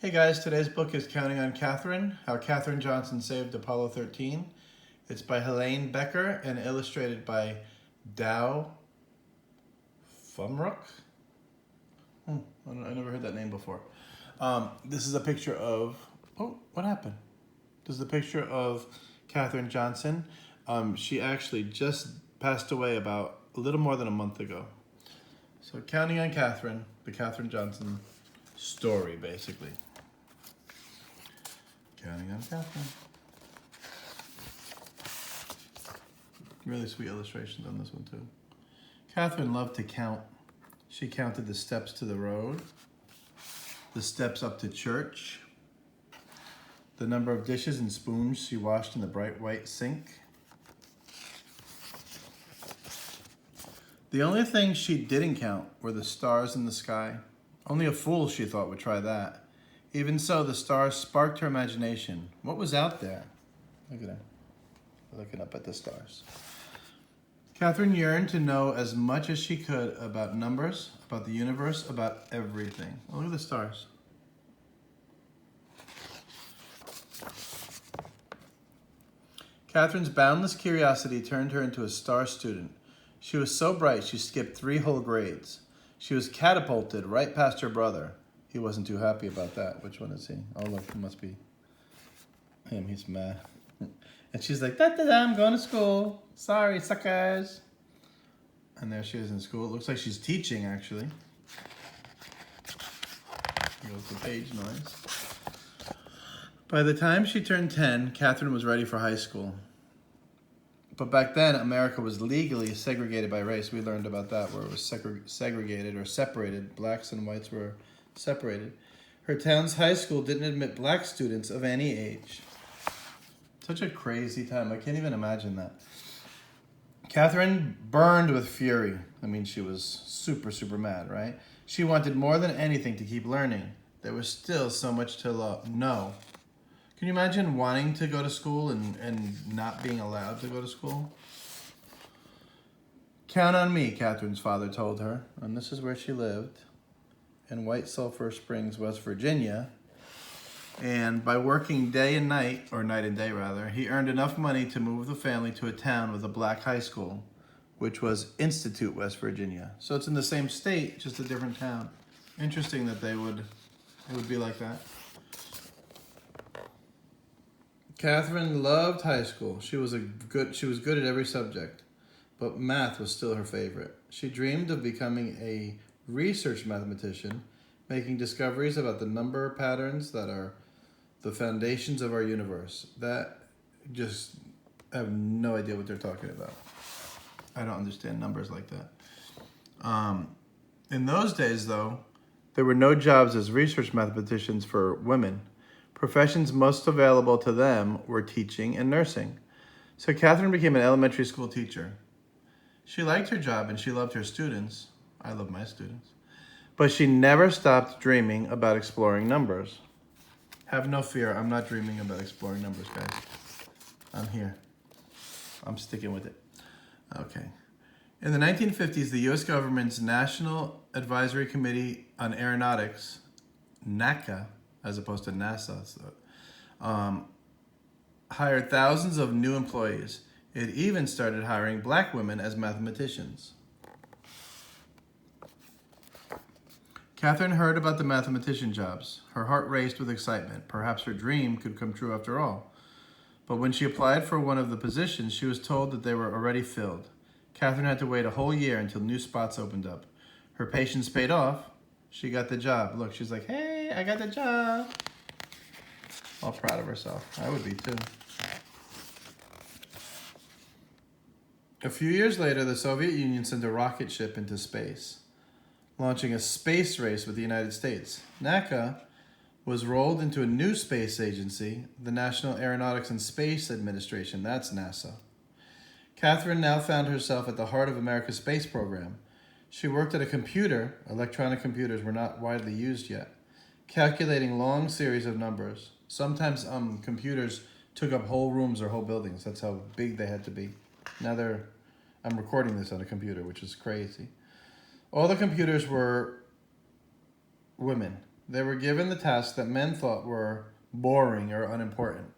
Hey guys, today's book is Counting on Katherine, How Katherine Johnson Saved Apollo 13. It's by Helaine, Becker and illustrated by Dow Fumrock. I never heard that name before. This is a picture of, what happened? This is a picture of Katherine Johnson. She actually just passed away about a little more than a month ago. So Counting on Katherine, the Katherine Johnson story, basically. Counting on Katherine. Really sweet illustrations on this one too. Katherine loved to count. She counted the steps to the road, the steps up to church, the number of dishes and spoons she washed in the bright white sink. The only thing she didn't count were the stars in the sky. Only a fool, she thought, would try that. Even so, the stars sparked her imagination. What was out there? Look at her, looking up at the stars. Katherine yearned to know as much as she could about numbers, about the universe, about everything. Oh, look at the stars. Katherine's boundless curiosity turned her into a star student. She was so bright she skipped 3 whole grades. She was catapulted right past her brother. He wasn't too happy about that. Which one is he? Oh, look, it must be him. He's mad. And she's like, da-da-da, I'm going to school. Sorry, suckers. And there she is in school. It looks like she's teaching, actually. Here goes the page noise. By the time she turned 10, Katherine was ready for high school. But back then, America was legally segregated by race. We learned about that, where it was segregated or separated. Blacks and whites were separated. Her town's high school didn't admit black students of any age. Such a crazy time. I can't even imagine that. Katherine burned with fury. I mean, she was super, super mad, right? She wanted more than anything to keep learning. There was still so much to know. Can you imagine wanting to go to school and not being allowed to go to school? Count on me, Katherine's father told her. And this is where she lived, in White Sulphur Springs, West Virginia. And by working day and night, or night and day rather, he earned enough money to move the family to a town with a black high school, which was Institute, West Virginia. So it's in the same state, just a different town. Interesting that it would be like that. Katherine loved high school. She was good at every subject, but math was still her favorite. She dreamed of becoming a research mathematician, making discoveries about the number patterns that are the foundations of our universe. That just, I have no idea what they're talking about. I don't understand numbers like that. In those days, though, there were no jobs as research mathematicians for women. Professions most available to them were teaching and nursing. So Katherine became an elementary school teacher. She liked her job and she loved her students. I love my students. But she never stopped dreaming about exploring numbers. Have no fear, I'm not dreaming about exploring numbers, guys. I'm here. I'm sticking with it. Okay. In the 1950s, the U.S. government's National Advisory Committee on Aeronautics, NACA, as opposed to NASA, hired thousands of new employees. It even started hiring black women as mathematicians. Katherine heard about the mathematician jobs. Her heart raced with excitement. Perhaps her dream could come true after all. But when she applied for one of the positions, she was told that they were already filled. Katherine had to wait a whole year until new spots opened up. Her patience paid off. She got the job. Look, she's like, hey, I got the job. All proud of herself. I would be too. A few years later, the Soviet Union sent a rocket ship into space, launching a space race with the United States. NACA was rolled into a new space agency, the National Aeronautics and Space Administration. That's NASA. Katherine now found herself at the heart of America's space program. She worked at a computer. Electronic computers were not widely used yet, calculating long series of numbers. Sometimes computers took up whole rooms or whole buildings. That's how big they had to be. Now I'm recording this on a computer, which is crazy. All the computers were women. They were given the tasks that men thought were boring or unimportant.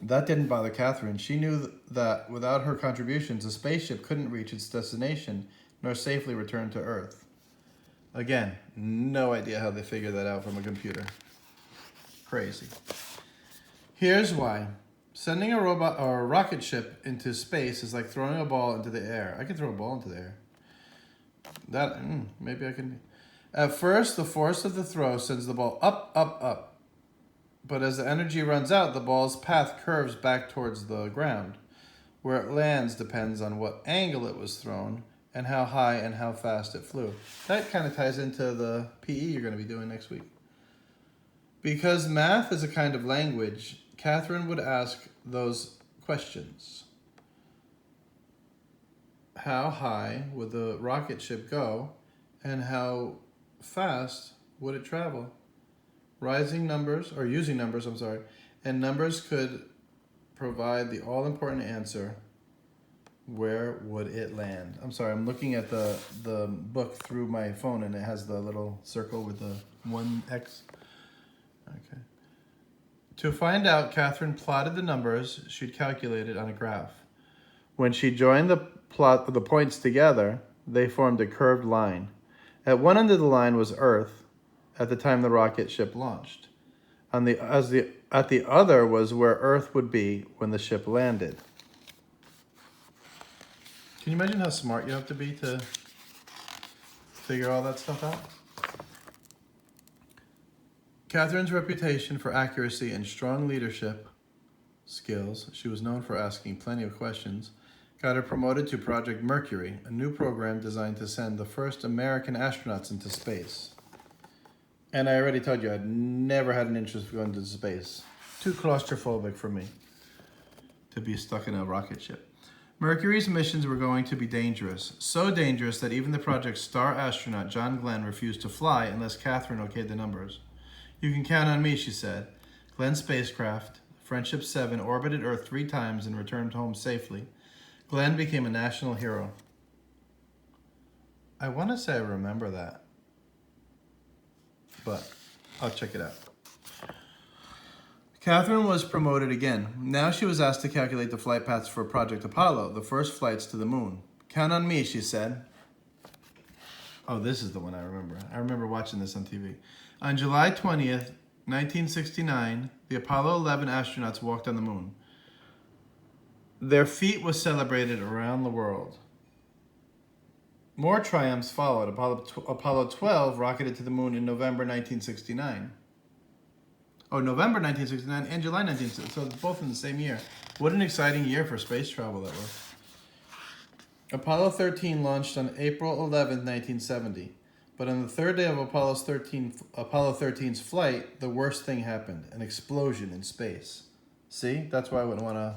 That didn't bother Katherine. She knew that without her contributions, the spaceship couldn't reach its destination nor safely return to Earth. Again, no idea how they figured that out from a computer. Crazy. Here's why. Sending a robot or a rocket ship into space is like throwing a ball into the air. I can throw a ball into the air. Maybe I can. At first, the force of the throw sends the ball up, up, up. But as the energy runs out, the ball's path curves back towards the ground. Where it lands depends on what angle it was thrown and how high and how fast it flew. That kind of ties into the PE you're going to be doing next week. Because math is a kind of language, Katherine would ask those questions. How high would the rocket ship go, and how fast would it travel? Using numbers, and numbers could provide the all-important answer. Where would it land? I'm sorry, I'm looking at the book through my phone, and it has the little circle with the 1x. Okay. To find out, Katherine plotted the numbers she'd calculated on a graph. When she joined the points together, they formed a curved line. At one end of the line was Earth at the time the rocket ship launched. At the other was where Earth would be when the ship landed. Can you imagine how smart you have to be to figure all that stuff out? Katherine's reputation for accuracy and strong leadership skills, she was known for asking plenty of questions, got her promoted to Project Mercury, a new program designed to send the first American astronauts into space. And I already told you I'd never had an interest in going to space. Too claustrophobic for me to be stuck in a rocket ship. Mercury's missions were going to be dangerous. So dangerous that even the project's star astronaut, John Glenn, refused to fly unless Katherine okayed the numbers. You can count on me, she said. Glenn's spacecraft, Friendship 7, orbited Earth 3 times and returned home safely. Glenn became a national hero. I want to say I remember that, but I'll check it out. Katherine was promoted again. Now she was asked to calculate the flight paths for Project Apollo, the first flights to the moon. Count on me, she said. Oh, this is the one I remember. I remember watching this on TV. On July 20th, 1969, the Apollo 11 astronauts walked on the moon. Their feat was celebrated around the world. More triumphs followed. Apollo 12 rocketed to the moon in November 1969. November 1969 and July 1969, so both in the same year. What an exciting year for space travel that was. Apollo 13 launched on April 11, 1970. But on the third day of Apollo 13's flight, the worst thing happened, an explosion in space. See? That's why I wouldn't want to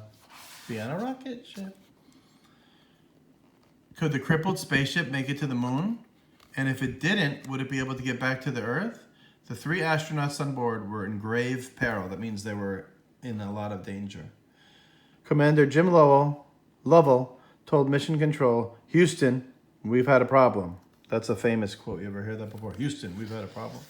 be on a rocket ship. Could the crippled spaceship make it to the moon? And if it didn't, would it be able to get back to the Earth? The 3 astronauts on board were in grave peril. That means they were in a lot of danger. Commander Jim Lovell told Mission Control, "Houston, we've had a problem." That's a famous quote. You ever heard that before? Houston, we've had a problem.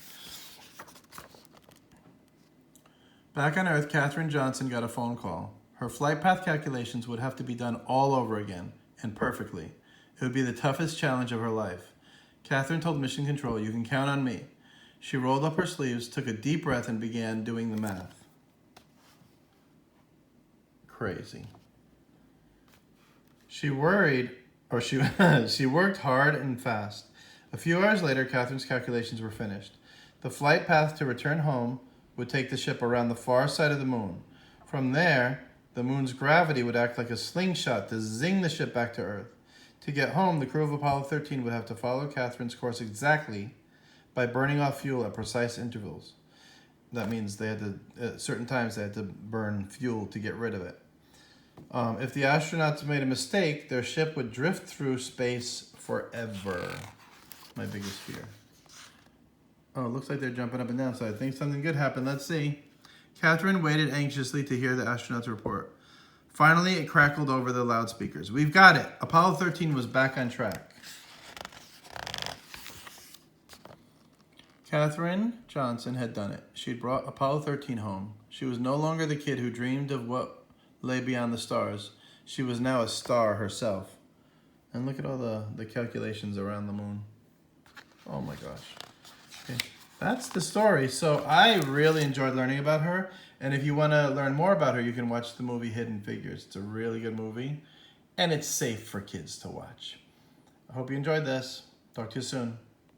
Back on Earth, Katherine Johnson got a phone call. Her flight path calculations would have to be done all over again, and perfectly. It would be the toughest challenge of her life. Katherine told Mission Control, "You can count on me." She rolled up her sleeves, took a deep breath, and began doing the math. Crazy. She worked hard and fast. A few hours later, Katherine's calculations were finished. The flight path to return home would take the ship around the far side of the moon. From there, the moon's gravity would act like a slingshot to zing the ship back to Earth. To get home, the crew of Apollo 13 would have to follow Katherine's course exactly by burning off fuel at precise intervals. That means they had to, at certain times, they had to burn fuel to get rid of it. If the astronauts made a mistake, their ship would drift through space forever. My biggest fear. Oh, it looks like they're jumping up and down, so I think something good happened. Let's see. Katherine waited anxiously to hear the astronauts' report. Finally, it crackled over the loudspeakers. "We've got it. Apollo 13 was back on track." Katherine Johnson had done it. She had brought Apollo 13 home. She was no longer the kid who dreamed of what lay beyond the stars. She was now a star herself. And look at all the calculations around the moon. Oh my gosh. Okay. That's the story. So I really enjoyed learning about her. And if you want to learn more about her, you can watch the movie Hidden Figures. It's a really good movie. And it's safe for kids to watch. I hope you enjoyed this. Talk to you soon.